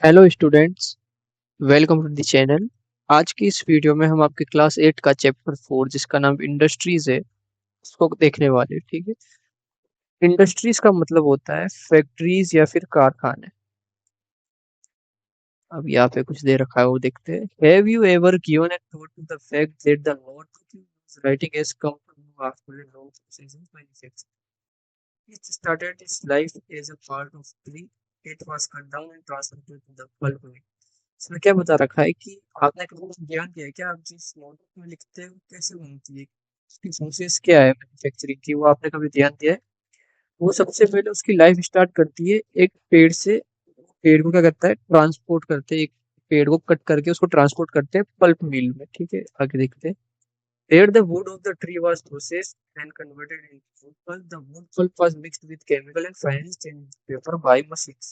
Hello students, welcome to the channel. आज की इस वीडियो में हम आपके क्लास 8 का चैप्टर 4 जिसका नाम इंडस्ट्रीज है उसको देखने वाले हैं, ठीक है। इंडस्ट्रीज का मतलब होता है फैक्ट्रीज या फिर कारखाने। अब यहाँ पे कुछ दे रखा है वो देखते हैं। Have you ever given a thought to the fact that the notebook you use writing has come to know after a long process of manufacturing? It started its life as a part of tree. It was cut down and transported to the pulp mill. इसमें क्या बता रखा है कि आपने कभी ध्यान दिया है क्या, आप जिस नोटबुक में लिखते हो कैसे बनती है, उसकी प्रोसेस क्या है मैन्युफैक्चरिंग की, वो आपने कभी ध्यान दिया है? वो सबसे पहले उसकी लाइफ स्टार्ट करती है एक पेड़ से। पेड़ को क्या करता है, ट्रांसपोर्ट करते हैं, एक पेड़ को कट करके उसको ट्रांसपोर्ट करते हैं पल्प मिल में, ठीक है। आगे देखते हैं। There the wood of the tree was processed and converted into wood pulp. The wood pulp was mixed with chemical and finally changed paper by machines.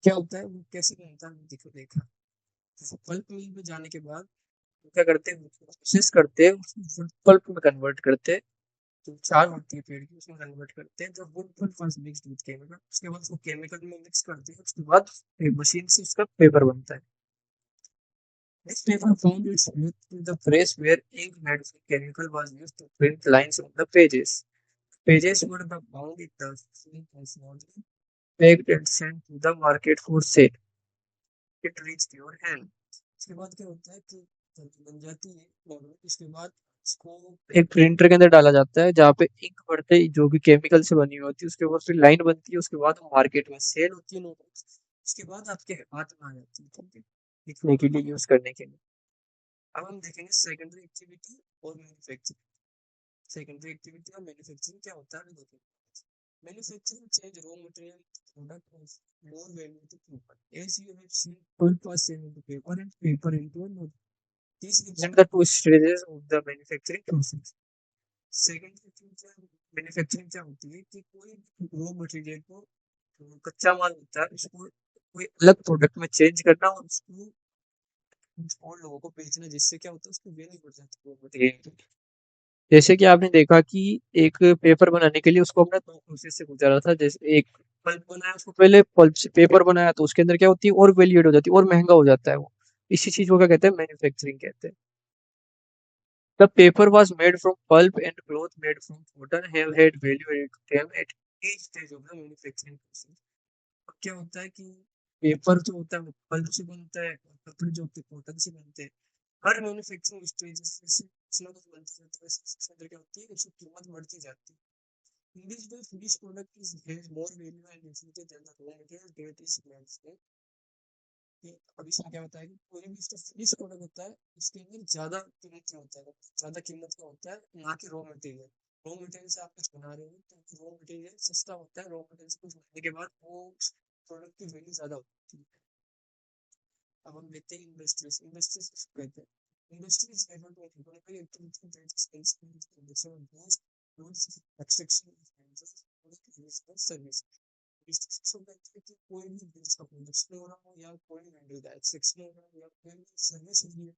क्या होता है, वो कैसे बनता है, देखो देखा। पल्प मिल में जाने के बाद वो क्या करते हैं, प्रोसेस करते हैं, उसको वुड पल्प में कन्वर्ट करते हैं। जो छाल होती है पेड़ की उसमें कन्वर्ट करते हैं। जब wood pulp was mixed with chemical, उसके बाद उसको केमिकल में मिक्स करते हैं, उसके बाद मशीन से उसका पेपर बनता है। This paper found its way to the press where ink made from chemical was used to print lines on the pages. Pages were the bound in the ink was molded, packed and sent to the market for sale. It reached your hand. उसके बाद क्या होता है कि जब बन जाती है नॉर्मल, उसके बाद इसको एक प्रिंटर के अंदर डाला जाता है जहाँ पे इंक भरते ही जो भी केमिकल से बनी हुई होती है, उसके ऊपर फिर लाइन बनती है, उसके बाद मार्केट में सेल होती है नोटबुक्स। उसके बाद आपके हाथ में आ जाती है, ठीक है, लिखने के लिए, यूज करने के लिए। अब हम देखेंगे सेकेंडरी एक्टिविटी और मैन्युफैक्चरिंग। सेकेंडरी एक्टिविटी और मैन्युफैक्चरिंग क्या होता है, देखेंगे। Manufacturing change raw material product of more value to people. As you have seen, pulp was sent into paper and paper into a notebook. These represent the two stages of the manufacturing process. Second manufacturing क्या होती है कि कोई raw material को, जो कच्चा माल होता है, उसको कोई अलग प्रोडक्ट में चेंज करना और उसको और लोगों को बेचना, जिससे क्या होता है, उसकी वैल्यू बढ़ जाती है रॉ मटेरियल की। जैसे कि आपने देखा कि एक पेपर बनाने के लिए उसको हमने दो प्रोसेस से गुजारा था। जैसे एक पल्प बनाया, उसको पहले पल्प से पेपर बनाया तो उसके अंदर क्या होती है, और वैल्यू एड हो जाती है और महंगा हो जाता है वो। इसी चीज को क्या कहते हैं, मैन्युफैक्चरिंग कहते हैं। The paper was made from pulp and cloth made from cotton have had value added to them at each stage of the manufacturing process. अब क्या होता है कि पेपर जो होता है वो पल्प से बनता है और कपड़े जो होते हैं कॉटन से बनते हैं। हर मैन्युफैक्चरिंग स्टेज से कुछ ना कुछ बनते जाता है, इसके अंदर क्या होती है, उसकी कीमत बढ़ती जाती है। In this way, finished product is has more value and utility than the raw material that is made. कि अब इसमें क्या होता है कि कोई भी इसका फिनिश प्रोडक्ट होता है, उसके अंदर ज्यादा कीमत का होता है, ज्यादा कीमत का होता है ना कि रॉ मटेरियल। रॉ मटेरियल से आप कुछ बना रहे हो तो रॉ मटेरियल सस्ता होता है, रॉ मटेरियल से कुछ बनाने के बाद वो प्रोडक्ट की वैल्यू ज्यादा होती है। अब हम देखते हैं इंडस्ट्रीज। इंडस्ट्रीज किसको कहते हैं? Industries refer to economic activity that is consistent with production of goods, goods, extraction of minerals, service. District of activity, कोई भी बिजनेस का प्रोडक्शन हो रहा हो या कोई वेंडर का एक्सट्रैक्शन हो रहा हो या कोई भी सर्विस हो रही है,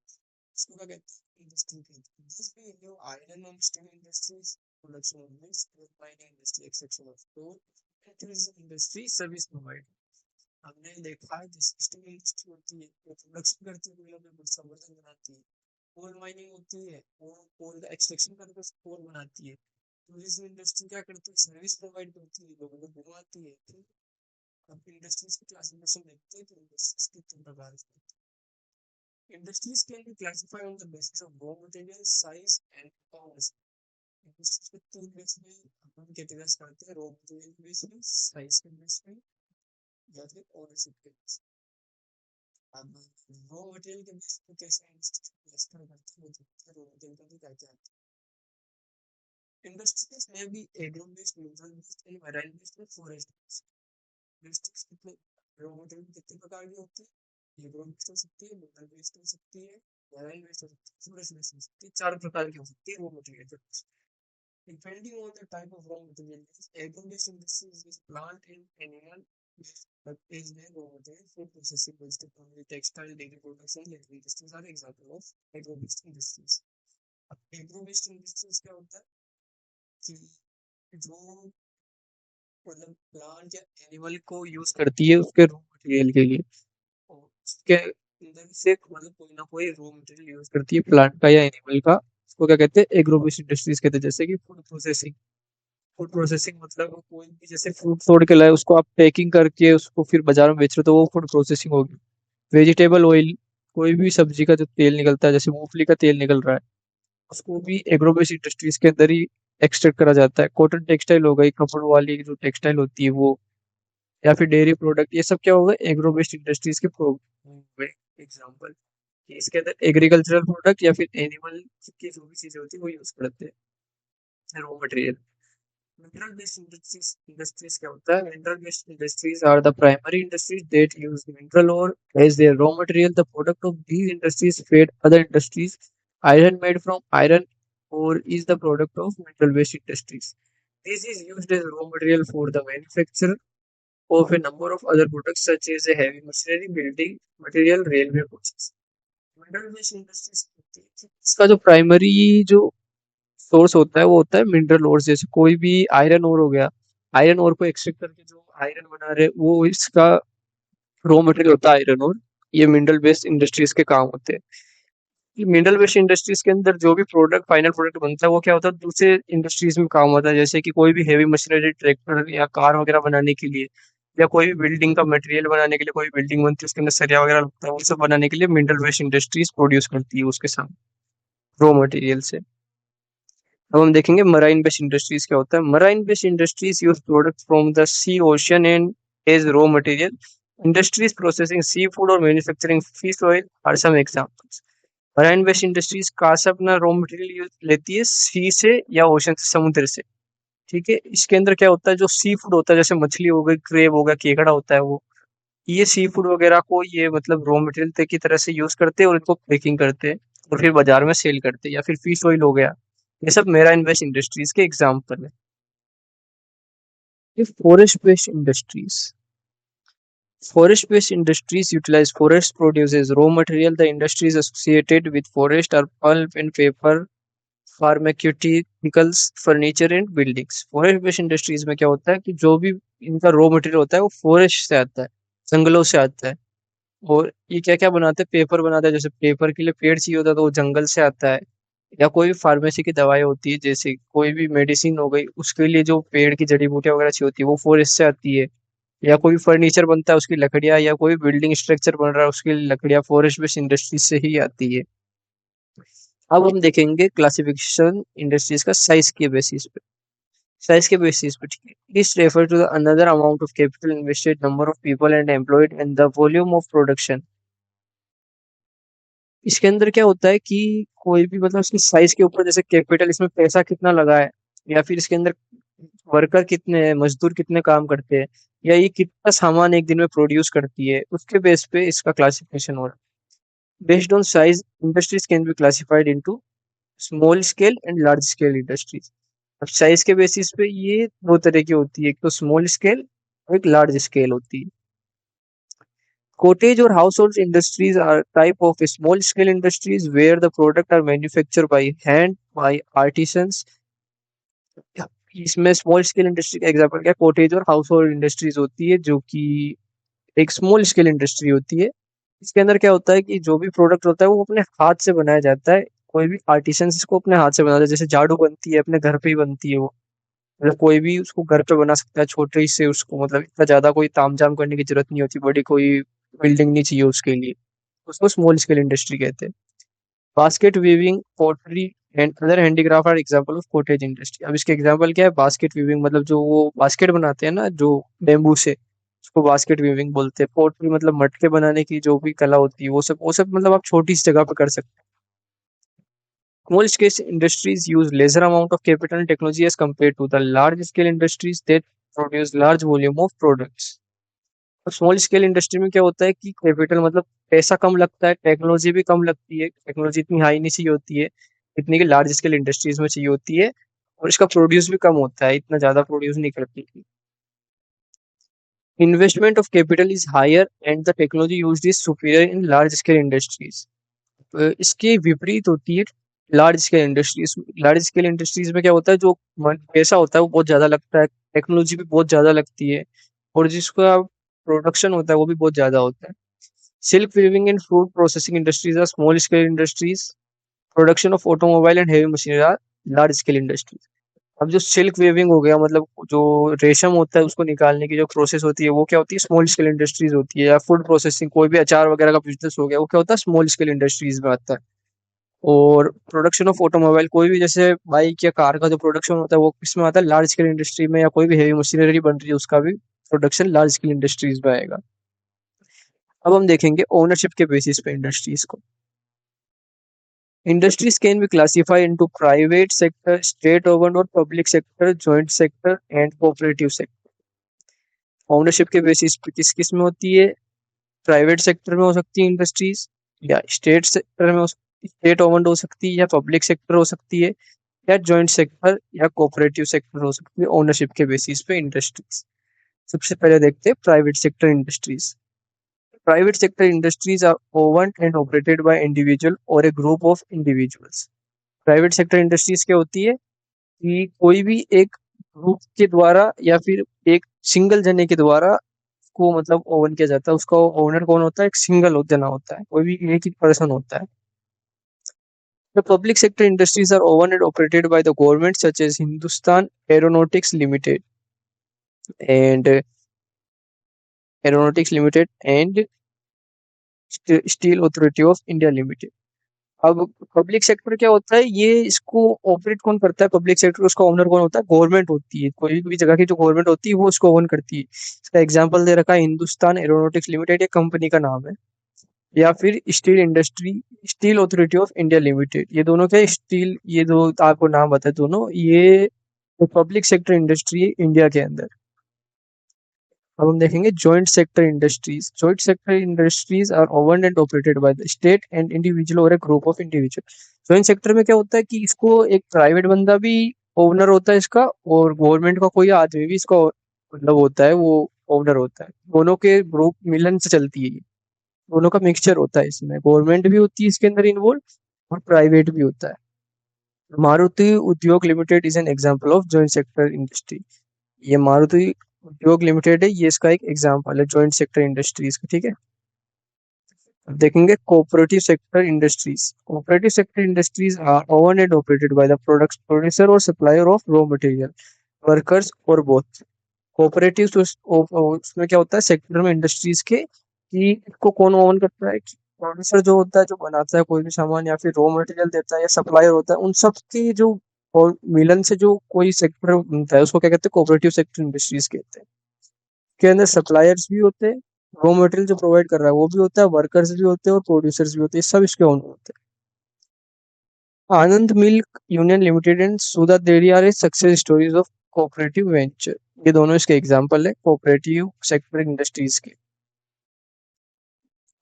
उसको क्या कहते हैं, इंडस्ट्री कहते हैं। दिस भी in your iron and steel industries, production of mills, mining industry, extraction of coal, tourism industry, service provide. हमने देखा है जिस स्टील इंडस्ट्री होती है वो प्रोडक्शन करती है, कोयला में संवर्धन बनाती है। कोल माइनिंग होती है, वो कोल का एक्सट्रैक्शन करके कोल बनाती है। टूरिज्म इंडस्ट्री क्या करती है, सर्विस प्रोवाइड करती है, लोगों को घुमाती है। अब इंडस्ट्रीज की क्लासिफिकेशन देखते हैं कि इंडस्ट्रीज के तीन प्रकार होते हैं। Industries can be classified on the basis of raw material size and ownership. Industries को तीन बेस में अपन कैटेगराइज करते हैं, रॉ मटेरियल के बेस में, साइज के बेस में या फिर ओनरशिप के बेस में। अब रॉ मटेरियल के बेस पे कैसे इंडस्ट्रीज को क्लासिफाई करते हैं वो देखते हैं, रॉ मटेरियल का भी क्या क्या आता है। इंडस्ट्रीज में भी agro based, mineral based and marine based और फॉरेस्ट बेस्ड। इंडस्ट्रीज कितने रॉ मटेरियल कितने प्रकार की होती है, एग्रो बेस्ड हो सकती है, मिनरल बेस्ड हो सकती है, मैराइन बेस्ड हो सकती है, फॉरेस्ट बेस्ड हो सकती है। चार प्रकार की हो सकती है raw material. Depending on the type of raw material, agro-based industries is plant and animal based, but is their raw material food processing, vegetable, textile, dairy products, and dairy industries are example of agro-based industries. अब agro-based industries क्या होता है कि जो मतलब plant या animal को use करती है उसके रॉ मटेरियल के लिए। के अंदर से मतलब कोई ना कोई रॉ मटेरियल यूज करती है प्लांट का या एनिमल का। उसको क्या कहते हैं, एग्रो बेस्ड इंडस्ट्रीज कहते हैं। जैसे कि फूड प्रोसेसिंग। फूड प्रोसेसिंग मतलब कोई भी जैसे फ्रूट तोड़ के लाए, उसको आप पैकिंग करके उसको फिर बाजार में बेच रहे हो, तो वो फूड प्रोसेसिंग होगी। वेजिटेबल ऑयल, कोई भी सब्जी का जो तेल निकलता है, जैसे मूंगफली का तेल निकल रहा है, उसको भी एग्रो बेस्ड इंडस्ट्रीज के अंदर ही एक्सट्रैक्ट करा जाता है। कॉटन टेक्सटाइल हो गई, कपड़ों वाली जो टेक्सटाइल होती है वो, या फिर डेयरी प्रोडक्ट, ये सब क्या होगा, एग्रो बेस्ड इंडस्ट्रीज के एग्जाम्पल। इसके अंदर एग्रीकल्चरल प्रोडक्ट या फिर एनिमल की जो भी चीजें होती है वो यूज करते हैं raw material. Mineral based industries क्या होता है, mineral based industries are the primary industries that use mineral ore as their raw material. The product of these industries feed other industries. Iron made from iron ore is the product of mineral based industries. This is used as raw material for the manufacture of a number of other products such as a heavy machinery, building material, railway coaches. Mineral based industries इसका जो primary जो source होता है वो होता है mineral ओर। जैसे कोई भी आयरन ओर हो गया, आयरन ओर को एक्सट्रैक्ट करके जो आयरन बना रहे वो इसका रॉ मटेरियल होता है आयरन ओर। ये मिनरल बेस्ड इंडस्ट्रीज के काम होते हैं। मिनरल बेस्ड इंडस्ट्रीज के अंदर जो भी प्रोडक्ट फाइनल प्रोडक्ट बनता है वो क्या होता है, दूसरे इंडस्ट्रीज में काम होता है। जैसे कि कोई भी हेवी मशीनरी, ट्रैक्टर या कार वगैरह बनाने के लिए, या कोई भी बिल्डिंग का मटेरियल बनाने के लिए, कोई बिल्डिंग बनती है उसके अंदर सरिया वगैरह लगता है, वो सब बनाने के लिए मिनरल बेस्ड इंडस्ट्रीज प्रोड्यूस करती है उसके साथ रॉ मटेरियल से। अब हम देखेंगे मराइन बेस्ड इंडस्ट्रीज क्या होता है। Marine based industries use product from the sea, ocean and as raw material. Industries processing sea food और manufacturing fish oil are some examples. Marine based industries कहाँ से अपना रॉ मटेरियल यूज लेती है, सी से या ओशन से, समुद्र से। ठीक है, इसके अंदर क्या होता है, जो सी फूड होता है, जैसे मछली हो गई, क्रेब हो गया, केकड़ा होता है, वो ये सी फूड वगैरह को ये मतलब रॉ मटेरियल की तरह से यूज करते हैं और इनको पैकिंग करते हैं और फिर बाजार में सेल करते हैं। या फिर फिश ऑयल हो गया, ये सब मेराइन बेस्ड इंडस्ट्रीज के एग्जाम्पल है। ये forest based industries. Forest based industries utilize forest produce as raw material. The industries associated with forest are pulp and paper, pharmaceuticals, furniture and buildings. Forest based industries में क्या होता है कि जो भी इनका रॉ मटेरियल होता है वो फॉरेस्ट से आता है, जंगलों से आता है। और ये क्या क्या बनाते हैं, पेपर बनाते हैं। जैसे पेपर के लिए पेड़ चाहिए होता है तो वो जंगल से आता है। या कोई भी फार्मेसी की दवाई होती है, जैसे कोई भी मेडिसिन हो गई, उसके लिए जो पेड़ की जड़ी बूटियां वगैरह चाहिए होती है वो फॉरेस्ट से आती है। या कोई फर्नीचर बनता है उसकी लकड़ियां, या कोई बिल्डिंग स्ट्रक्चर बन रहा है उसकी लकड़ियां फॉरेस्ट बेस्ड इंडस्ट्री से ही आती है। अब हम देखेंगे क्लासिफिकेशन इंडस्ट्रीज का साइज के बेसिस पे। साइज के बेसिस पे, ठीक है। This refer to the another amount of capital invested, number of people and employed and the volume of production. इसके अंदर क्या होता है कि कोई भी मतलब उसकी साइज के ऊपर, जैसे कैपिटल, इसमें पैसा कितना लगा है, या फिर इसके अंदर वर्कर कितने हैं, मजदूर कितने काम करते हैं, या ये कितना सामान एक दिन में प्रोड्यूस करती है, उसके बेस पे इसका क्लासिफिकेशन हो रहा है। Based on size industries can be classified into small scale and large scale industries. अब साइज के बेसिस पे ये दो तरह की होती है, एक तो स्मॉल स्केल और एक लार्ज स्केल होती है। Cottage or household industries are type of small scale industries where the product are manufactured by hand by artisans. इसमें स्मॉल स्केल इंडस्ट्री का एग्जांपल क्या है, कॉटेज और हाउस होल्ड इंडस्ट्रीज होती है, जो कि एक स्मॉल स्केल इंडस्ट्री होती है। इसके अंदर क्या होता है कि जो भी प्रोडक्ट होता है वो अपने हाथ से बनाया जाता है। कोई भी आर्टिसन इसको अपने हाथ से बनाता है। जैसे झाड़ू बनती है अपने घर पे ही बनती है वो, मतलब कोई भी उसको घर पे बना सकता है छोटे से उसको, मतलब इतना ज्यादा कोई तामझाम करने की जरूरत नहीं होती, बड़ी कोई बिल्डिंग नहीं चाहिए उसके लिए। उसको स्मॉल स्केल इंडस्ट्री कहते हैं। Basket weaving, pottery and other handicraft are example of cottage industry. अब इसके एग्जांपल क्या है, बास्केट वीविंग मतलब जो वो बास्केट बनाते हैं ना जो बेम्बू से, उसको बास्केट वीविंग बोलते हैं। पोटरी मतलब मटके बनाने की जो भी कला होती है वो सब मतलब आप छोटी सी जगह पे कर सकते हैं। Small scale industries use lesser amount of capital and technology as compared to the large scale industries that produce large volume of products. और स्मॉल स्केल इंडस्ट्री में क्या होता है कि कैपिटल मतलब पैसा कम लगता है, टेक्नोलॉजी भी कम लगती है, टेक्नोलॉजी इतनी हाई नहीं चाहिए होती है इतनी कि लार्ज स्केल इंडस्ट्रीज में चाहिए होती है। और इसका प्रोड्यूस भी कम होता है, इतना ज्यादा प्रोड्यूस नहीं करती। Investment of capital is higher and the technology used is superior in large scale industries. इसके विपरीत होती है large scale industries. Large scale industries में क्या होता है, जो पैसा होता है वो बहुत ज्यादा लगता है, टेक्नोलॉजी भी बहुत ज्यादा लगती है, और जिसका प्रोडक्शन होता है वो भी बहुत ज्यादा होता है। Silk weaving and food processing industries are small scale industries. Production of automobile and heavy machinery are large scale industry. अब जो सिल्क वेविंग हो गया मतलब जो रेशम होता है उसको निकालने की जो प्रोसेस होती है वो क्या होती है, स्मॉल स्केल इंडस्ट्रीज होती है। या फूड प्रोसेसिंग, कोई भी अचार वगैरह का बिजनेस हो गया वो क्या होता है, स्मॉल स्केल इंडस्ट्रीज में आता है। और प्रोडक्शन ऑफ ऑटोमोबाइल, कोई भी जैसे बाइक या कार का जो प्रोडक्शन होता है वो किसमें आता है, लार्ज स्केल इंडस्ट्री में। या कोई भी हेवी मशीनरी बन रही है उसका भी प्रोडक्शन लार्ज स्केल इंडस्ट्रीज में आएगा। अब हम देखेंगे ओनरशिप के बेसिस पे इंडस्ट्रीज को। Industries can be classified into private sector, state-owned or public sector, joint sector and cooperative sector. Ownership के बेसिस पे किस किस में होती है, प्राइवेट सेक्टर में हो सकती है इंडस्ट्रीज, या स्टेट सेक्टर में हो सकती, स्टेट ओन्ड हो सकती है, या पब्लिक सेक्टर हो सकती है, या जॉइंट सेक्टर या कोऑपरेटिव सेक्टर हो सकती है ओनरशिप के बेसिस पे इंडस्ट्रीज। सबसे पहले देखते हैं private sector industries. Private sector industries are owned and operated by individual or a group of individuals. Private sector industries क्या होती है कि कोई भी एक ग्रुप के द्वारा या फिर एक सिंगल जने के द्वारा को मतलब ओवन किया जाता है। उसका ओनर कौन होता है, एक सिंगल जना होता है, कोई भी एक ही पर्सन होता है। The public sector industries are owned and operated by the government such as Hindustan Aeronautics Limited and Steel Authority of India Limited. अब पब्लिक सेक्टर क्या होता है, ये इसको ऑपरेट कौन करता है, पब्लिक सेक्टर उसका ओनर कौन होता है, गवर्नमेंट होती है। कोई भी जगह की जो गवर्नमेंट होती है वो उसको ओन करती है। इसका एग्जांपल दे रखा है हिंदुस्तान एरोनॉटिक्स लिमिटेड, एक कंपनी का नाम है। या फिर steel authority of India limited, ये दोनों क्या, स्टील, ये दो आपको नाम बताए दोनों, ये पब्लिक सेक्टर इंडस्ट्री है इंडिया के अंदर। अब हम देखेंगे joint sector industries. Joint sector industries are owned and operated by the state and individual और a group of individual. Joint sector में क्या होता है कि इसको एक प्राइवेट बंदा भी ओनर होता है इसका, और गवर्नमेंट का कोई आदमी भी इसका मतलब होता है, वो ओनर होता है। दोनों के ग्रुप मिलन से चलती है ये, दोनों का मिक्सचर होता है इसमें, गवर्नमेंट भी होती है इसके अंदर इन्वॉल्व और प्राइवेट भी होता है। मारुति उद्योग limited is an example of joint sector industry. ये मारुति उद्योग लिमिटेड है, ये इसका एक एग्जांपल है जॉइंट सेक्टर इंडस्ट्रीज का, ठीक है। अब देखेंगे cooperative sector industries. Cooperative sector industries are owned and operated by the product producer और supplier of raw material, workers और बोथ। कोऑपरेटिव उसमें क्या होता है सेक्टर में इंडस्ट्रीज के, कि इसको कौन ओन करता है, प्रोड्यूसर जो होता है जो बनाता है कोई भी सामान, या फिर रॉ मटेरियल देता है, या सप्लायर होता है, उन सब की जो और मिलन से जो कोई सेक्टर बनता है उसको क्या कहते हैं, कोऑपरेटिव सेक्टर इंडस्ट्रीज कहते हैं। के अंदर सप्लायर्स भी होते हैं, रॉ मटेरियल जो प्रोवाइड कर रहा है वो भी होता है, वर्कर्स भी होते हैं और प्रोड्यूसर्स भी होते हैं, सब इसके ओनर होते हैं। Anand milk union limited and Sudha dairy are a success stories of cooperative venture. ये दोनों इसके एग्जांपल है कोऑपरेटिव सेक्टर इंडस्ट्रीज के।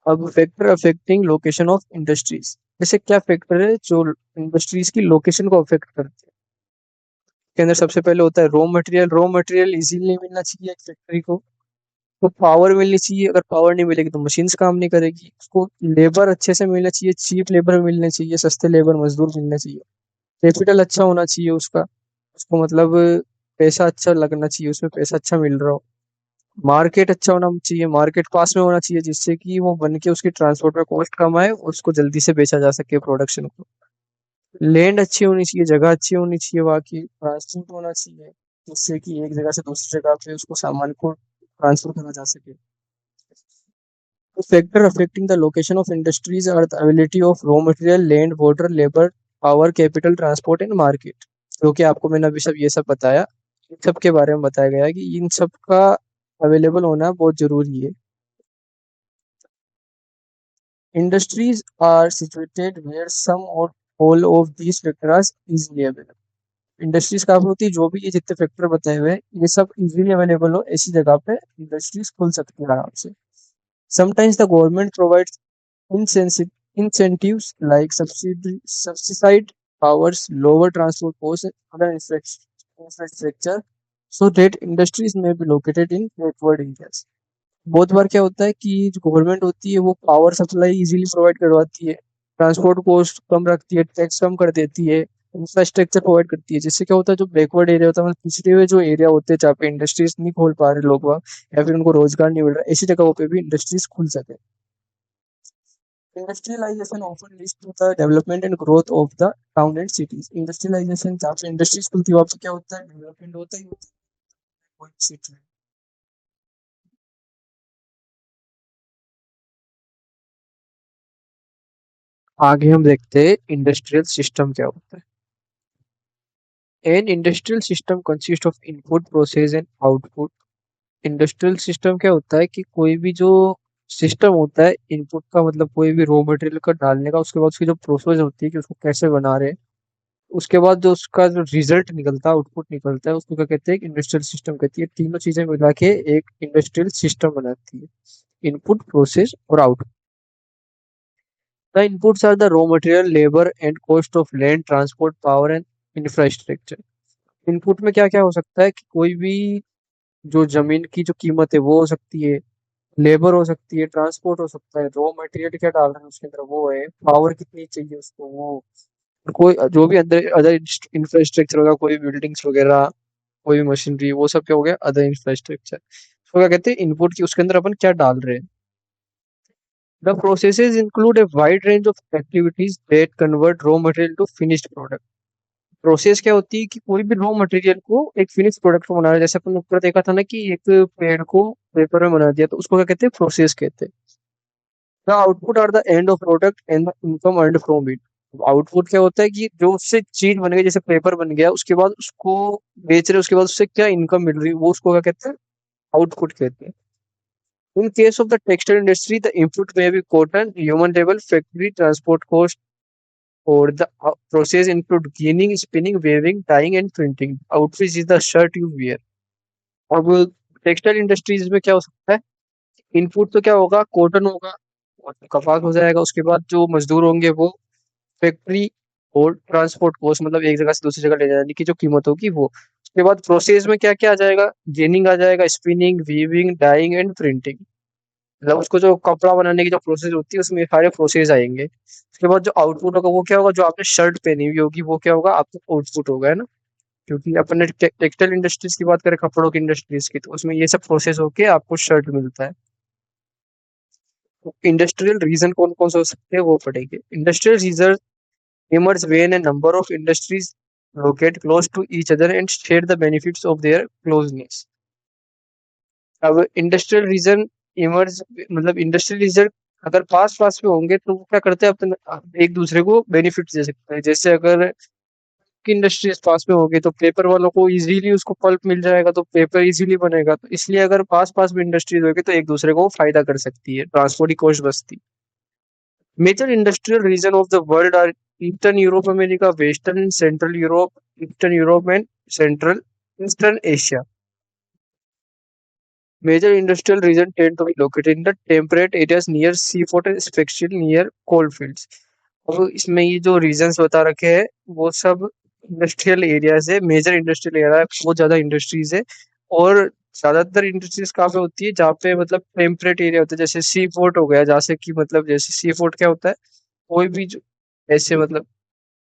अब factor affecting location of industries, जैसे क्या फैक्टर है जो इंडस्ट्रीज की लोकेशन को अफेक्ट करते हैं। के अंदर सबसे पहले होता है raw material. Raw material easily मिलना चाहिए एक फैक्ट्री को, तो पावर मिलनी चाहिए, अगर पावर नहीं मिलेगी तो मशीन्स काम नहीं करेगी। उसको लेबर अच्छे से मिलना चाहिए, चीप लेबर मिलना चाहिए, सस्ते लेबर मजदूर मिलना चाहिए। कैपिटल अच्छा होना चाहिए उसका, उसको मतलब पैसा अच्छा लगना चाहिए, उसमें पैसा अच्छा मिल रहा हो। मार्केट अच्छा होना चाहिए, मार्केट पास में होना चाहिए जिससे कि वो बन के उसकी ट्रांसपोर्ट में कॉस्ट कम आए, उसको जल्दी से बेचा जा सके प्रोडक्शन को। लैंड अच्छी होनी चाहिए, जगह अच्छी होनी चाहिए, वहाँ की ट्रांसपोर्ट होना चाहिए जिससे कि एक जगह से दूसरी जगह पे उसको सामान को ट्रांसफर करा जा सके। The factor affecting the location of industries are the availability of raw material, land, water, labor, power, capital, transport and market। जो कि आपको मैंने अभी सब ये सब बताया, इन सब के बारे में बताया गया है कि इन सब का अवेलेबल होना बहुत जरूरी है। Industries are situated where some or all of these factors are easily available। Industries कहाँ पे होती है, जो भी ये जितने फैक्टर बताए हुए हैं ये सब इजीली अवेलेबल हो ऐसी जगह पे इंडस्ट्रीज खुल सकती है आराम से। Sometimes the government provides incentives like subsidized powers, lower transport costs, and other infrastructure so that industries may be located in backward areas। बहुत बार क्या होता है कि जो गवर्नमेंट होती है वो पावर सप्लाई इजीली प्रोवाइड करवाती है, ट्रांसपोर्ट कॉस्ट कम रखती है, टैक्स कम कर देती है, इंफ्रास्ट्रक्चर प्रोवाइड करती है, जिससे क्या होता है जो बैकवर्ड एरिया होता है मतलब पिछड़े हुए जो एरिया होते हैं जहाँ पे इंडस्ट्रीज नहीं खोल पा रहे लोग वहाँ, या फिर उनको रोजगार नहीं मिल रहा, ऐसी जगहों पे भी इंडस्ट्रीज खुल सके। Industrialization often leads to the development and growth of the town and cities. Industrialization जहाँ पे इंडस्ट्रीज खुलती है वहाँ पे क्या होता है, डेवलपमेंट होता ही होता है कोई सिटी में। आगे हम देखते हैं इंडस्ट्रियल सिस्टम क्या होता है। An industrial system consist of input process and output. Industrial system क्या होता है कि कोई भी जो सिस्टम होता है, इनपुट का मतलब कोई भी रॉ मटेरियल का डालने का, उसके बाद उसकी जो प्रोसेस होती है कि उसको कैसे बना रहे हैं, उसके बाद जो उसका जो रिजल्ट निकलता है, आउटपुट निकलता है, उसको क्या कहते हैं, इंडस्ट्रियल सिस्टम कहती है। तीनों चीजें मिला के एक इंडस्ट्रियल सिस्टम बनाती है, इनपुट प्रोसेस और output. The inputs are the raw material, labour and cost of land, transport, power and infrastructure. Input में क्या क्या हो सकता है कि कोई भी जो जमीन की जो कीमत है वो हो सकती है, लेबर हो सकती है, ट्रांसपोर्ट हो सकता है, रॉ मटेरियल क्या डाल रहे हैं उसके अंदर वो है, पावर कितनी चाहिए उसको वो, कोई जो भी अंदर अदर इंफ्रास्ट्रक्चर होगा, कोई बिल्डिंग्स वगैरह, कोई भी मशीनरी, वो सब क्या हो गया, अदर इंफ्रास्ट्रक्चर। उसको क्या कहते हैं, इनपुट की, उसके अंदर अपन क्या डाल रहे हैं। The processes include a wide range of activities that convert raw material to finished product. Process क्या होती है कि कोई भी रॉ मटेरियल को एक फिनिश प्रोडक्ट को बना रहे हैं। जैसे अपन ऊपर देखा था ना कि एक पेड़ को पेपर में बना दिया, तो उसको क्या कहते हैं, प्रोसेस कहते हैं। The output are the end of product and the income earned from it. Output क्या होता है कि जो उससे चीज बन गई, जैसे पेपर बन गया, उसके बाद उसको बेच रहे, उसके बाद उससे क्या इनकम मिल रही है, वो उसको क्या कहते हैं, आउटपुट कहते हैं। In case of the textile industry the input में भी cotton, human labour, factory, transport cost, और the process include ginning, spinning, weaving, dyeing and printing. Outfit is the shirt you wear. अब टेक्सटाइल इंडस्ट्रीज में क्या हो सकता है, input तो क्या होगा, कॉटन होगा और कपास हो जाएगा। उसके बाद जो मजदूर होंगे वो, फैक्ट्री, और ट्रांसपोर्ट कॉस्ट मतलब एक जगह से दूसरी जगह ले जाने की जो कीमत होगी वो। उसके बाद प्रोसेस में क्या क्या आ जाएगा, गेनिंग आ जाएगा, spinning, weaving, dyeing and printing. मतलब उसको जो कपड़ा बनाने की जो प्रोसेस होती है उसमें ये सारे प्रोसेस आएंगे। उसके बाद जो आउटपुट होगा वो क्या होगा, जो आपने शर्ट पहनी हुई होगी वो क्या होगा, आपका आउटपुट होगा, है ना। क्योंकि अपन ने टेक्सटाइल इंडस्ट्रीज की बात करें, कपड़ों की इंडस्ट्रीज की, तो उसमें ये सब प्रोसेस होके आपको शर्ट मिलता है। इंडस्ट्रियल रीजन कौन कौन से हो सकते हैं वो पढ़ेंगे। Industrial region emerge when a number of industries locate close to each other and share the benefits of their closeness. अब इंडस्ट्रियल रीजन इमर्ज मतलब इंडस्ट्रियल रीजन अगर पास पास में होंगे तो वो क्या करते हैं, अपने एक दूसरे को बेनिफिट दे सकते हैं। जैसे अगर की इंडस्ट्रीज पास में होगी तो पेपर वालों को इजीली उसको पल्प मिल जाएगा, तो पेपर इजीली बनेगा। तो इसलिए अगर पास पास में इंडस्ट्रीज होगी तो एक दूसरे को फायदा कर सकती है, ट्रांसपोर्ट की कॉस्ट बचती। Major industrial region of the world are eastern Europe America, western and central Europe, eastern Europe and central eastern Asia. Major industrial regions tend to be located in the temperate areas near seaport and especially near coal fields. अब इसमें ये जो regions बता रखे हैं वो सब industrial areas है, मेजर इंडस्ट्रियल एरिया है, बहुत ज्यादा इंडस्ट्रीज है। और ज्यादातर इंडस्ट्रीज कहाँ पे होती है, जहाँ पे मतलब टेम्परेट एरिया होता है, जैसे सी पोर्ट हो गया, जहाँ से कि मतलब जैसे सी पोर्ट क्या होता है, कोई भी जो ऐसे मतलब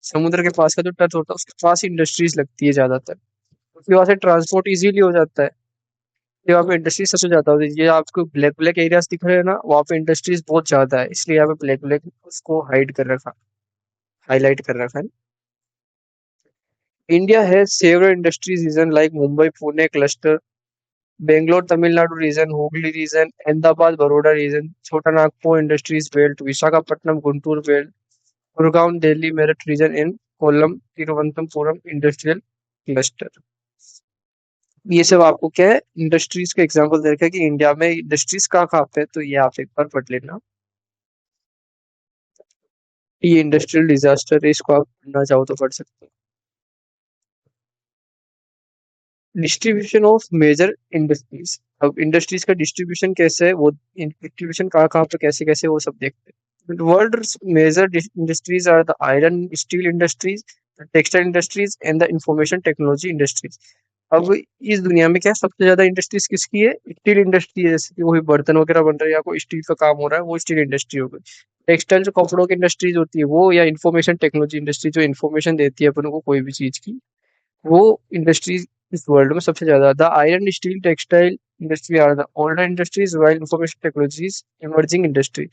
समुद्र के पास का जो टच होता है उसके पास इंडस्ट्रीज लगती है ज्यादातर, क्योंकि वहां से ट्रांसपोर्ट इजीली हो जाता है। ये वहाँ पे इंडस्ट्री सच हो जाता है। ये आपको ब्लैक ब्लैक एरियाज दिख रहे हैं ना, वहाँ पे इंडस्ट्रीज बहुत ज्यादा है, इसलिए यहाँ पे ब्लैक ब्लैक उसको हाइड कर रखा, हाईलाइट कर रखा है। India has several industries region like Mumbai Pune cluster, Bangalore Tamil Nadu region, Hooghly region, Ahmedabad Baroda region, Chota Nagpur industries belt, Visakhapatnam Guntur belt, Gurgaon Delhi Meerut region in Kollam Thiruvananthapuram industrial cluster. ये सब आपको क्या है, इंडस्ट्रीज का एग्जांपल दे रखा है कि इंडिया में इंडस्ट्रीज कहाँ कहाँ पे है, तो ये आप एक बार पढ़ लेना। ये इंडस्ट्रियल डिजास्टर है, इसको आप पढ़ना चाहो तो पढ़ सकते हो। Distribution of major industries. अब इंडस्ट्रीज का डिस्ट्रीब्यूशन कैसे है, वो डिस्ट्रीब्यूशन कहाँ कहाँ पे कैसे कैसे वो सब देखते हैं। World major industries are the iron steel industries, textile industries and the information technology industries. अब इस दुनिया में क्या सबसे ज्यादा इंडस्ट्रीज किसकी है, स्टील इंडस्ट्री है। जैसे कि वही बर्तन वगैरह बन रहे हैं या कोई स्टील का काम हो रहा है, वो स्टील इंडस्ट्री हो गई। टेक्सटाइल जो कपड़ों की इंडस्ट्रीज होती है वो, या इंफॉर्मेशन टेक्नोलॉजी इंडस्ट्री जो इन्फॉर्मेशन देती है अपन को कोई भी चीज की, वो इंडस्ट्रीज इस वर्ल्ड में सबसे ज्यादा। The iron steel textile industry are the older industries, while information technologies emerging industry.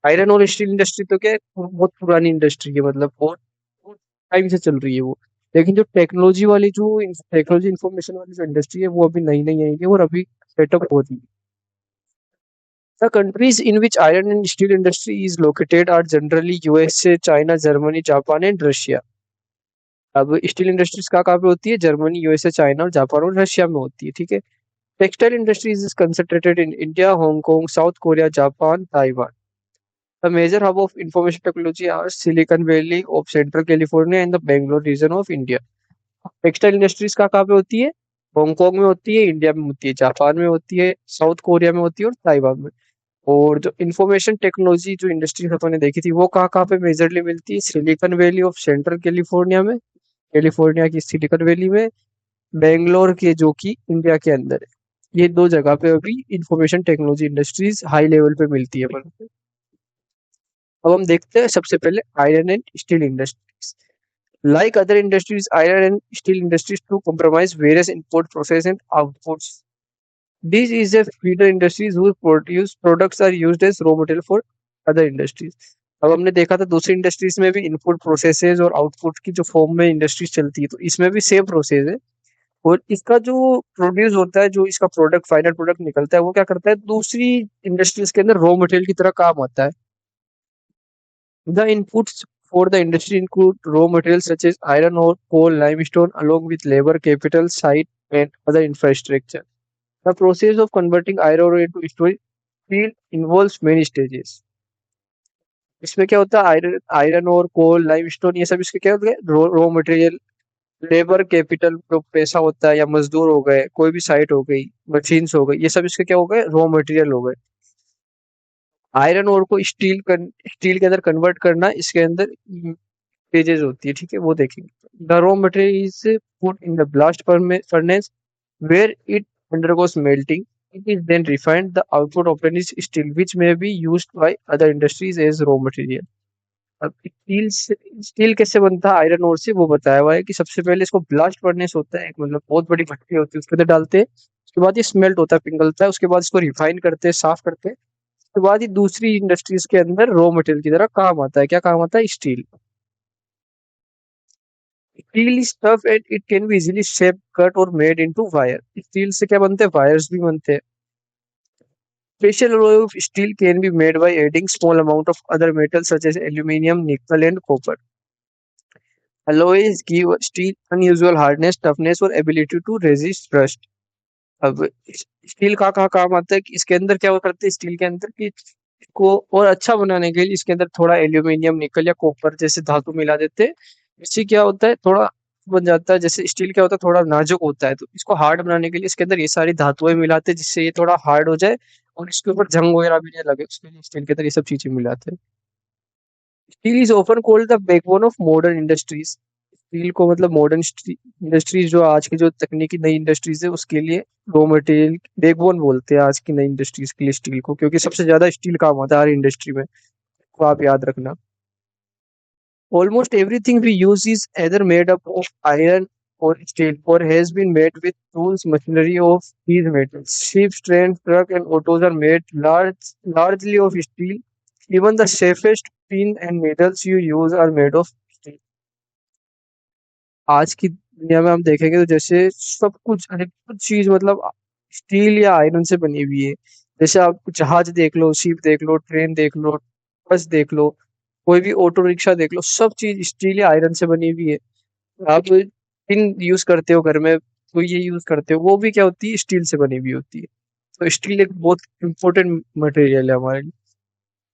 Iron और स्टील इंडस्ट्री तो क्या है, बहुत पुरानी इंडस्ट्री है, मतलब बहुत बहुत टाइम से चल रही है वो। लेकिन जो टेक्नोलॉजी इंफॉर्मेशन वाली जो इंडस्ट्री है वो अभी नई नई आई है और अभी सेटअप हो रही है। The countries in which iron and steel industry is located are generally USA, China, Germany, Japan and Russia. अब स्टील इंडस्ट्रीज कहाँ पे होती है? जर्मनी, यूएसए, चाइना और जापान और रशिया में होती है, ठीक है। Textile industries is concentrated in India, Hong Kong, south Korea, Japan, Taiwan. The major hub of information technology are Silicon Valley of Central California and the Bangalore region of India. Textile industries कहाँ पे होती है? Hong Kong में होती है, India में होती है, जापान में होती है, साउथ कोरिया में होती है और ताइवान में। और जो इंफॉर्मेशन टेक्नोलॉजी जो इंडस्ट्री अपन ने देखी थी वो कहाँ पे मेजरली मिलती है? Silicon valley of central California में, कैलिफोर्निया की सिलिकॉन वैली में, बेंगलोर के जो कि इंडिया के अंदर है। ये दो जगह पे अभी information technology industries high level पे मिलती है अपन को। अब हम देखते हैं सबसे पहले iron and steel industries. Like other industries, iron and steel industries to compromise various input process and outputs. This is a feeder industries whose produce products are used as raw material for other industries. अब हमने देखा था दूसरी industries में भी input processes और output की जो फॉर्म में इंडस्ट्रीज चलती है, तो इसमें भी सेम प्रोसेस है। और इसका जो प्रोड्यूस होता है, जो इसका प्रोडक्ट फाइनल प्रोडक्ट निकलता है, वो क्या करता है, दूसरी इंडस्ट्रीज के अंदर रॉ मटेरियल की तरह काम आता है। The inputs for the industry include raw materials such as iron ore, coal, limestone, along with labor, capital, site, and other infrastructure. The process of converting iron ore into steel involves many stages. इसमें क्या होता है, iron iron और कोल, limestone, ये सब इसके क्या होते हैं, रॉ मटेरियल। लेबर कैपिटल जो पैसा होता है, या मजदूर हो गए, कोई भी साइट हो गई, मशीन्स हो गई, ये सब इसके क्या हो गए, रॉ मटेरियल हो गए। आयरन ओर को स्टील के अंदर कन्वर्ट करना, इसके अंदर स्टेजेस होती है, ठीक है, वो देखेंगे। The raw material is put in the blast furnace where it undergoes melting. It is then refined. The output often is steel, which may be used by other industries as raw material. अब steel कैसे बनता है iron ore से, वो बताया हुआ है कि सबसे पहले इसको ब्लास्ट फर्नेस होता है, एक मतलब बहुत बड़ी भट्टी होती है, उसके अंदर डालते हैं। उसके बाद ये स्मेल्ट होता है, पिघलता है, उसके बाद इसको रिफाइन करते हैं, साफ करते हैं। उसके बाद ये दूसरी इंडस्ट्रीज के अंदर रॉ मटेरियल की तरह काम आता है। क्या काम आता है? Steel. Steel is tough and it can be easily shape, cut और मेड इनटू वायर। स्टील से क्या बनते हैं? वायर्स भी बनते हैं। Special alloy of steel can be made by adding small amount of other metals such as aluminium, nickel and copper. Alloys give steel unusual hardness, toughness और ability to resist rust. अब steel का कहाँ काम आता है कि इसके अंदर क्या करते हैं, स्टील के अंदर कि इसको और अच्छा बनाने के लिए इसके अंदर थोड़ा एल्यूमिनियम, निकल या कॉपर जैसे धातु मिला देते हैं। इससे क्या होता है, थोड़ा बन जाता है। जैसे स्टील क्या होता है, थोड़ा नाजुक होता है, तो इसको हार्ड बनाने के लिए इसके अंदर ये सारी धातुएं मिलाते हैं, जिससे ये थोड़ा हार्ड हो जाए और इसके ऊपर जंग वगैरह भी नहीं लगे, उसके लिए स्टील के अंदर ये सब चीजें मिलाते हैं। Steel is often called the backbone of modern industries. Steel को मतलब मॉडर्न इंडस्ट्रीज, जो आज की जो तकनीकी नई इंडस्ट्रीज है उसके लिए रॉ मटेरियल बैकबोन बोलते हैं आज की नई इंडस्ट्रीज के लिए स्टील को, क्योंकि सबसे ज्यादा स्टील काम आता है हर इंडस्ट्री में, तो आप याद रखना। Almost everything we use is either made up of iron or steel or has been made with tools, machinery of these metals. Ships, trains, trucks, and autos are made largely of steel. Even the safest pin and needles you use are made of steel. आज की दुनिया में हम देखेंगे तो जैसे सब कुछ, हर कुछ चीज मतलब स्टील या आयरन से बनी हुई है। जैसे आप जहाज देख लो, शिप देख लो, ट्रेन देख लो, बस देख लो, कोई भी ऑटो रिक्शा देख लो, सब चीज स्टील या आयरन से बनी हुई है। आप पिन यूज करते हो घर में, तो ये यूज करते हो, वो भी क्या होती है, स्टील से बनी हुई होती है। तो स्टील एक बहुत इंपॉर्टेंट मटेरियल है हमारे लिए।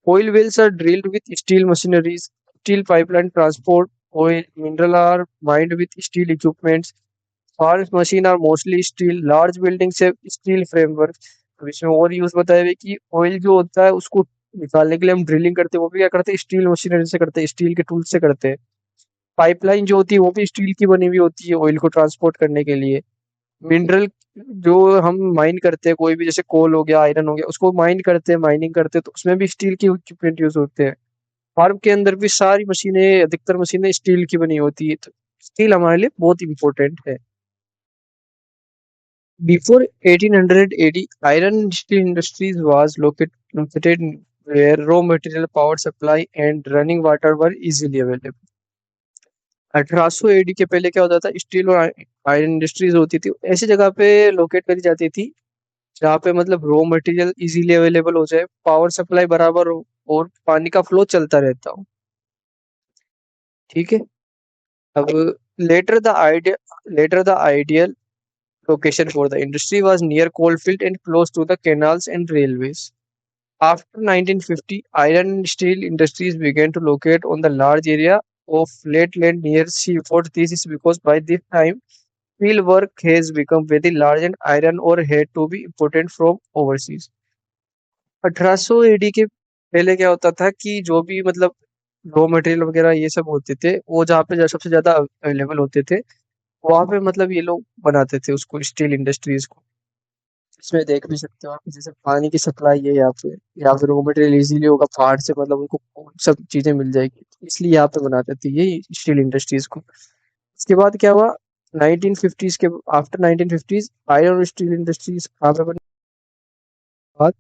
Oil wells are drilled with steel machineries. Steel pipeline transport oil. Mineral are mined with steel equipments. Farms machine are mostly steel. Large buildings have steel framework. अब इसमें और यूज बताया है कि ऑयल जो होता है उसको निकालने के लिए हम ड्रिलिंग करते हैं, वो भी क्या करते हैं, स्टील मशीनरी से करते हैं, स्टील के टूल से करते हैं। पाइपलाइन जो होती है वो भी स्टील की बनी हुई होती है ऑयल को ट्रांसपोर्ट करने के लिए। मिनरल जो हम माइन करते हैं, कोई भी जैसे कोल हो गया, आयरन हो गया, उसको माइन करते हैं, माइनिंग करते हैं, तो उसमें भी स्टील की इक्विपमेंट यूज होते हैं। फार्म के अंदर भी सारी मशीनें, अधिकतर मशीनें स्टील की बनी होती है, तो स्टील हमारे लिए बहुत इंपॉर्टेंट है। Before 1880, iron and steel industries was located where raw material, power supply and running water were easily available. 1800 AD के पहले क्या होता था, स्टील और आयरन इंडस्ट्रीज होती थी, ऐसी जगह पे लोकेट करी जाती थी जहाँ पे मतलब रॉ मटेरियल इजीली अवेलेबल हो जाए, पावर सप्लाई बराबर हो और पानी का फ्लो चलता रहता हो। ठीक है। अब later the idea later the ideal location for the industry was near coalfield and close to the canals and railways. After 1950, iron and steel industries began to locate on the large area of flat land near seaports. This is because by this time, steel work has become very large and iron ore had to be imported from overseas. 1800 AD के पहले क्या होता था कि जो भी मतलब raw material वगैरह ये सब होते थे, वो जहाँ पे सबसे ज्यादा अवेलेबल होते थे, वहां पे मतलब ये लोग बनाते थे उसको, स्टील इंडस्ट्रीज को। इसमें देख भी सकते हो आप, जैसे पानी की सप्लाई है यहाँ पे, या फिर रॉ मटेरियल इजीली होगा पहाड़ से, मतलब उनको सब चीजें मिल जाएगी, इसलिए यहाँ पे बनाते थे ये स्टील इंडस्ट्रीज को। इसके बाद क्या हुआ, 1950s के आफ्टर 1950s आयरन और स्टील इंडस्ट्रीज कहाँ पे बनी? बाद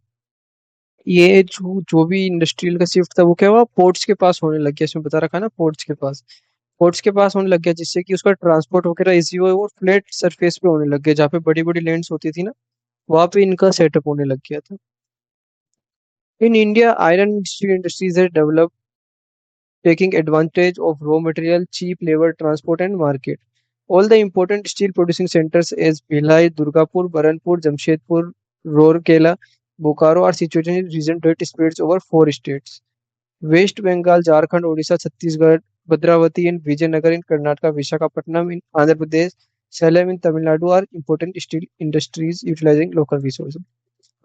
ये जो जो भी इंडस्ट्रियल का शिफ्ट था वो क्या हुआ, पोर्ट्स के पास होने लग गया। इसमें बता रखा है ना, पोर्ट्स के पास होने लग गया, जिससे कि उसका ट्रांसपोर्ट वगैरह इजी हो और फ्लैट सरफेस पे होने लग गया, जहाँ पे बड़ी बड़ी लैंड्स होती थी ना, वहां पे इनका सेटअप होने लग गया था। In India, iron and steel industries have developed, taking advantage of raw material, cheap labor, transport, and market. All the important steel producing centers as Bhilai, Durgapur, Baranpur, Jamshedpur, Rourkela, Bokaro are situated in region that spreads over four states: West Bengal, Jharkhand, Odisha, Chhattisgarh, Bhadravati, and Vijayanagar in Karnataka, Visakhapatnam in Andhra Pradesh, Salem in Tamil Nadu are important steel industries utilizing local resources.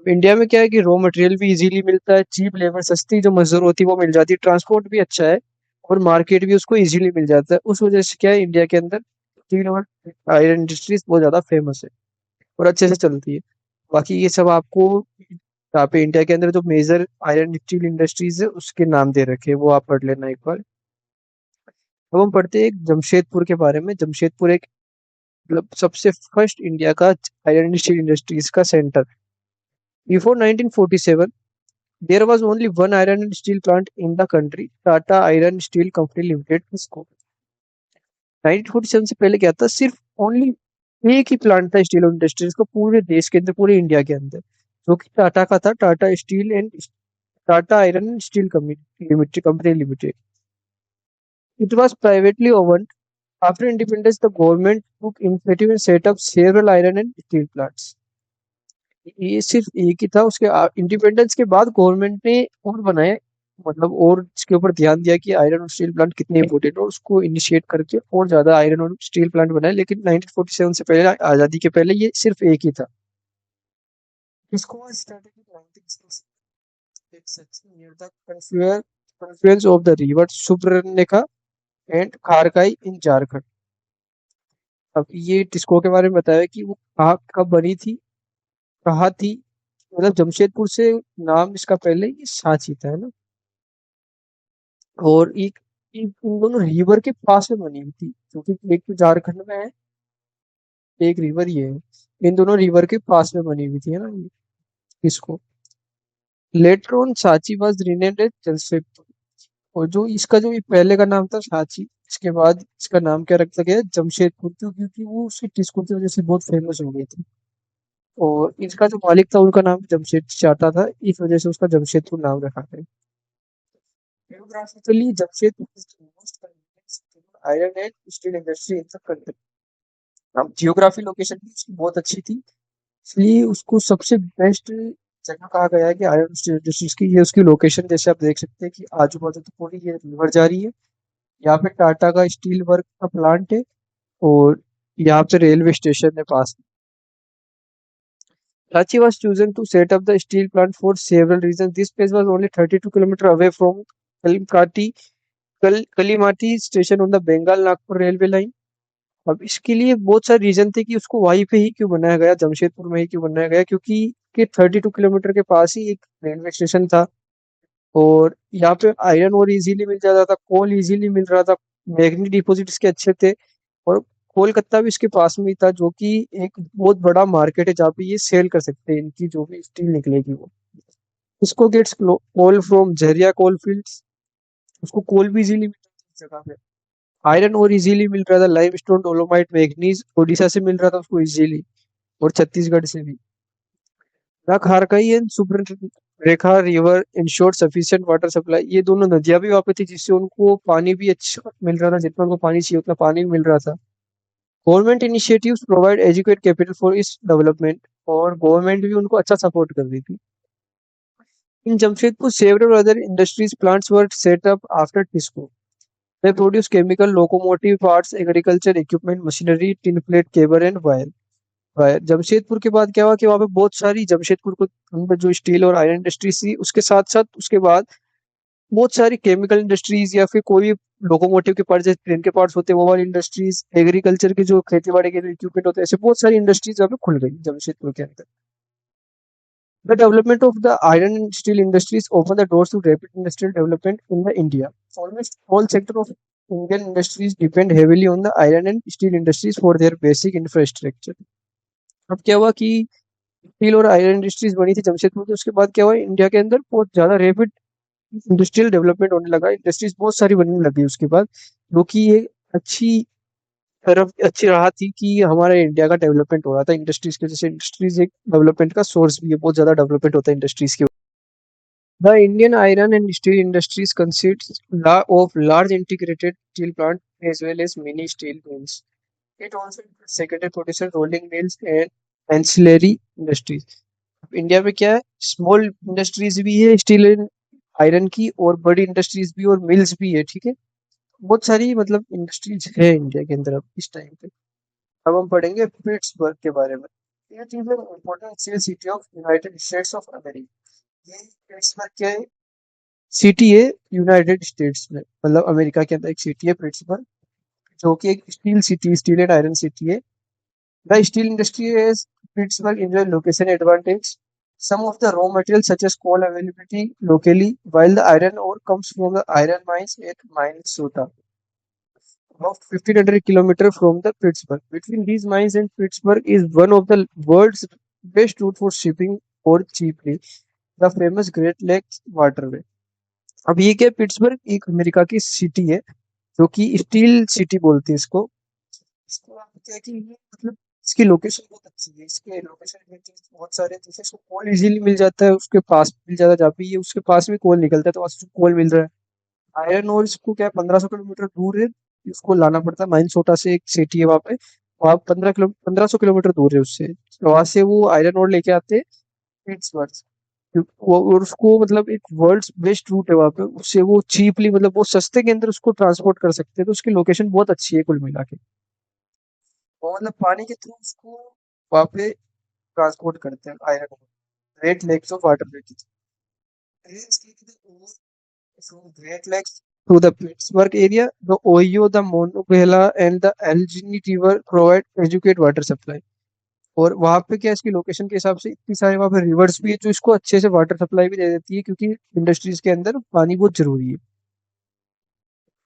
India में क्या है कि raw material भी easily मिलता है, cheap labour, सस्ती जो मजदूर होती है वो मिल जाती है, ट्रांसपोर्ट भी अच्छा है और मार्केट भी उसको इजीली मिल जाता है। उस वजह से क्या है, इंडिया के अंदर स्टील और आयरन इंडस्ट्रीज बहुत ज्यादा फेमस है और अच्छे से चलती है। बाकी ये सब आपको यहाँ पे इंडिया के अंदर जो मेजर आयरन स्टील इंडस्ट्रीज है उसके नाम दे रखे हैं, वो आप पढ़ लेना एक बार। अब हम पढ़ते हैं एक जमशेदपुर के बारे में। जमशेदपुर एक मतलब सबसे फर्स्ट इंडिया का आयरन स्टील इंडस्ट्रीज का centre. Before 1947 there was only one iron and steel plant in the country, Tata Iron Steel Company Limited इसको। 1947 से पहले क्या था, सिर्फ ओनली एक ही प्लांट था स्टील इंडस्ट्रीज का पूरे देश के अंदर, पूरे इंडिया के अंदर, जो कि टाटा का था, Tata steel and Tata iron and steel company limited. It was privately owned. After independence, the government took initiative and set up several iron and steel plants. ये सिर्फ एक ही था, उसके इंडिपेंडेंस के बाद गवर्नमेंट ने और बनाए, मतलब और इसके ऊपर ध्यान दिया कि आयरन और स्टील प्लांट कितने इंपॉर्टेंट, और उसको इनिशिएट करके और ज्यादा आयरन और स्टील प्लांट बनाए। लेकिन 1947 से पहले, आजादी के पहले, ये सिर्फ एक ही था। इसको स्टार्टेड इन 1966 एक section near the confluence of the river Subarnarekha and Kharkai in Jharkhand. अब ये टिस्को के बारे में बताया कि वो कहाँ कब बनी थी, कहाँ थी, मतलब जमशेदपुर से नाम इसका पहले ये सांची था, है ना। और एक इन दोनों रिवर के पास में बनी हुई थी, क्योंकि एक तो झारखंड में है, एक रिवर ये है, इन दोनों रिवर के पास में बनी हुई थी, है ना ये। इसको later on Sanchi was renamed as Jamshedpur. और जो इसका जो ये पहले का नाम था सांची, इसके बाद इसका नाम क्या रखा गया, जमशेदपुर, क्योंकि वो उसकी टिस्को की वजह से बहुत फेमस हो गई थी। और इसका जो मालिक था उनका नाम जमशेद चाहता था, इस वजह से उसका जमशेदपुर नाम रखा गया। Geographically, Jamshedpur is the most convenient iron and steel industry in the country. अब जियोग्राफी लोकेशन भी उसकी बहुत अच्छी थी, इसलिए उसको सबसे बेस्ट जगह कहा गया है कि आयरन स्टील इंडस्ट्रीज की। ये उसकी लोकेशन, जैसे आप देख सकते हैं कि आजू बाजू तो पूरी ये रिवर जा रही है, यहाँ पे टाटा का स्टील वर्क का प्लांट है, और यहाँ पे रेलवे स्टेशन है पास में। Ranchi was chosen to set up the steel plant for several reasons. This place was only 32 kilometers away from Kalimati Kalimati station on the Bengal Nagpur railway line. अब इसके लिए बहुत सारे रीजन थे कि उसको वहीं पे ही क्यों बनाया गया, जमशेदपुर में ही क्यों बनाया गया, क्योंकि के 32 किलोमीटर के पास ही एक रेलवे स्टेशन था, और यहाँ पे आयरन और इजीली मिल जाता था, कोल इजीली मिल रहा था, मैग्नीज डिपॉजिट इसके अच्छे थे, और कोलकाता भी इसके पास में ही था, जो कि एक बहुत बड़ा मार्केट है जहाँ पे ये सेल कर सकते हैं, इनकी जो भी स्टील निकलेगी वो। इसको gets coal from Jharia coal fields, उसको कोल भी इजीली मिल रहा था इस जगह पे। आयरन और इजीली मिल रहा था, लाइमस्टोन डोलोमाइट मैग्नीज ओडिशा से मिल रहा था उसको इजीली, और छत्तीसगढ़ से भी। Rakharkai and Subrnrekha river ensured sufficient water supply। ये दोनों नदियां भी वहां पे थी, जिससे उनको पानी भी अच्छा मिल रहा था, जितना उनको पानी चाहिए उतना पानी भी मिल रहा था। Government initiatives provide educate capital for इस डेवलपमेंट, और गवर्नमेंट भी उनको अच्छा सपोर्ट कर रही थी। इन Jamshedpur several other industries plants were set up after TISCO। They produce chemical, locomotive parts, agriculture equipment, machinery, tin plate, cable and wire। Jamshedpur के बाद क्या हुआ कि वहां पे बहुत सारी जमशेदपुर को अंदर जो स्टील और आयरन इंडस्ट्री थी, उसके साथ साथ उसके बाद बहुत सारी केमिकल इंडस्ट्रीज या फिर कोई लोकोमोटिव के पार्ट्स, जैसे ट्रेन के पार्ट्स होते हैं वो वाली इंडस्ट्रीज, एग्रीकल्चर के जो खेती बाड़ी के जो इक्विपमेंट होते हैं, ऐसे बहुत सारी इंडस्ट्रीज यहाँ पे खुल गई जमशेदपुर के अंदर। The development of the iron and steel industries open the doors to rapid industrial development in the India. Almost all sector of Indian industries depend heavily on the iron and steel industries for their basic infrastructure. अब क्या हुआ कि steel और iron industries बनी थी जमशेदपुर में, उसके बाद क्या हुआ इंडिया के अंदर बहुत ज्यादा रैपिड इंडस्ट्रियल डेवलपमेंट होने लगा, इंडस्ट्रीज बहुत सारी बनने लगी उसके बाद, जो कि ये अच्छी तरफ अच्छी राह थी कि हमारा इंडिया का डेवलपमेंट हो रहा था इंडस्ट्रीज के। जैसे इंडस्ट्रीज एक डेवलपमेंट का सोर्स भी है, बहुत ज्यादा डेवलपमेंट होता है इंडस्ट्रीज के। The Indian iron and steel industries consist of large integrated steel plant as well as mini steel mills. It also secondary producer rolling mills and ancillary industries. India में क्या है, स्मॉल इंडस्ट्रीज भी है steel and iron की, और बड़ी industries भी और मिल्स भी है, ठीक है। बहुत सारी मतलब इंडस्ट्रीज है इंडिया के अंदर अब इस टाइम पे। अब हम पढ़ेंगे पिट्सबर्ग के बारे में। ये चीज है important steel city of United states of America. ये पिट्सबर्ग क्या है, सिटी है यूनाइटेड स्टेट्स में, मतलब अमेरिका के अंदर एक सिटी है पिट्सबर्ग, जो कि एक steel city, steel and iron city है। The steel industry is Pittsburgh enjoy location advantage. Some of the raw materials such as coal availability locally, while the iron ore comes from the iron mines at Minnesota, about 1500 kilometers from the Pittsburgh. Between these mines and Pittsburgh is one of the world's best route for shipping ore cheaply, the famous Great Lakes Waterway। अब ये क्या, Pittsburgh एक America की city है, जो कि steel city बोलती है इसको। इसको आप क्या है कि ये मतलब इसकी लोकेशन बहुत अच्छी है, इसके लोकेशन बहुत सारे, जैसे इसको कोल इजीली मिल जाता है, उसके पास मिल जाता है, जहाँ पे ये उसके पास में कोल निकलता है तो वहां से कोल मिल रहा है। आयरन और इसको क्या 1500 किलोमीटर दूर है, इसको लाना पड़ता है माइनसोटा से, एक सिटी है वहां पे, वहां 1500 किलोमीटर दूर है उससे, तो वहां से वो आयरन और लेके आते हैं पिट्सबर्ग। वो और उसको मतलब एक वर्ल्ड्स बेस्ट रूट है वहां पे, उससे वो चीपली मतलब वो सस्ते के अंदर उसको ट्रांसपोर्ट कर सकते हैं, तो उसकी लोकेशन बहुत अच्छी है कुल मिला के। वो मतलब पानी के थ्रू उसको वहां पे ट्रांसपोर्ट करते हैं आयरन को, great lakes of waterway की। Trains take the ore from Great Lakes to the Pittsburgh area. The Ohio, the Monongahela and the Allegheny River provide adequate water supply। और वहां पे क्या है, इसकी लोकेशन के हिसाब से इतनी सारी वहां पे रिवर्स भी है, जो इसको अच्छे से वाटर सप्लाई भी दे देती है, क्योंकि इंडस्ट्रीज के अंदर पानी बहुत जरूरी है।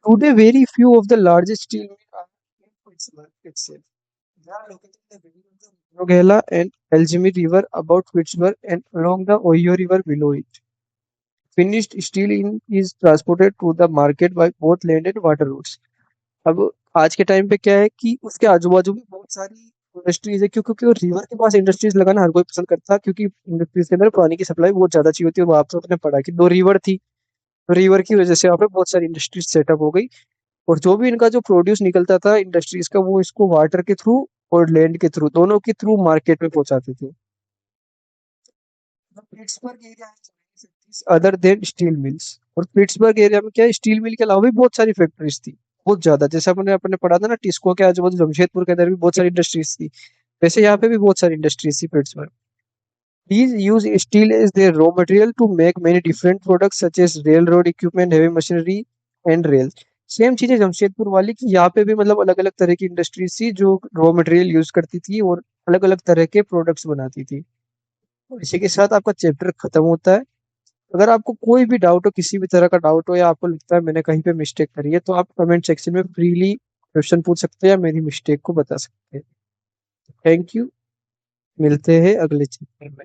Today very few of the largest steel mill are in Pittsburgh itself। They are located in the beginning of the Monongahela and Allegheny River about Pittsburgh and along the Ohio River below it। Finished steel in is transported to the market by both land and water routes। अब आज के time पे क्या है कि उसके आजू बाजू भी बहुत सारी इंडस्ट्रीज है, क्यों, क्योंकि रिवर के पास इंडस्ट्रीज लगाना हर कोई पसंद करता है, क्योंकि इंडस्ट्रीज के अंदर पानी की सप्लाई बहुत ज्यादा चाहिए होती है, और वहां पर आपने पढ़ा कि दो रिवर थी, तो रिवर की वजह से वहाँ पे बहुत सारी इंडस्ट्रीज सेटअप हो गई, और जो भी इनका जो प्रोड्यूस निकलता था इंडस्ट्रीज का, वो इसको वाटर के थ्रू और लैंड के थ्रू, दोनों के थ्रू मार्केट में पहुंचाते थे। Pittsburgh area other than steel mills. और पिट्सबर्ग एरिया में क्या है, स्टील मिल के अलावा भी बहुत सारी फैक्ट्रीज थी, बहुत ज्यादा, जैसे अपने अपने पढ़ा था ना टिस्को के आजू बाजू जमशेदपुर के अंदर भी बहुत सारी इंडस्ट्रीज थी, वैसे यहाँ पे भी बहुत सारी इंडस्ट्रीज थी Pittsburgh. These use steel as their raw material to make many different products such as railroad equipment, heavy machinery and rails। Same चीजें जमशेदपुर वाली की यहाँ पे भी मतलब अलग अलग तरह की इंडस्ट्रीज थी, जो रॉ मटेरियल यूज करती थी और अलग अलग तरह के प्रोडक्ट्स बनाती थी। और इसी के साथ आपका चैप्टर खत्म होता है। अगर आपको कोई भी डाउट हो, किसी भी तरह का डाउट हो, या आपको लगता है मैंने कहीं पे मिस्टेक करी है, तो आप कमेंट सेक्शन में फ्रीली क्वेश्चन पूछ सकते हैं या मेरी मिस्टेक को बता सकते हैं। थैंक यू, मिलते हैं अगले चैप्टर में।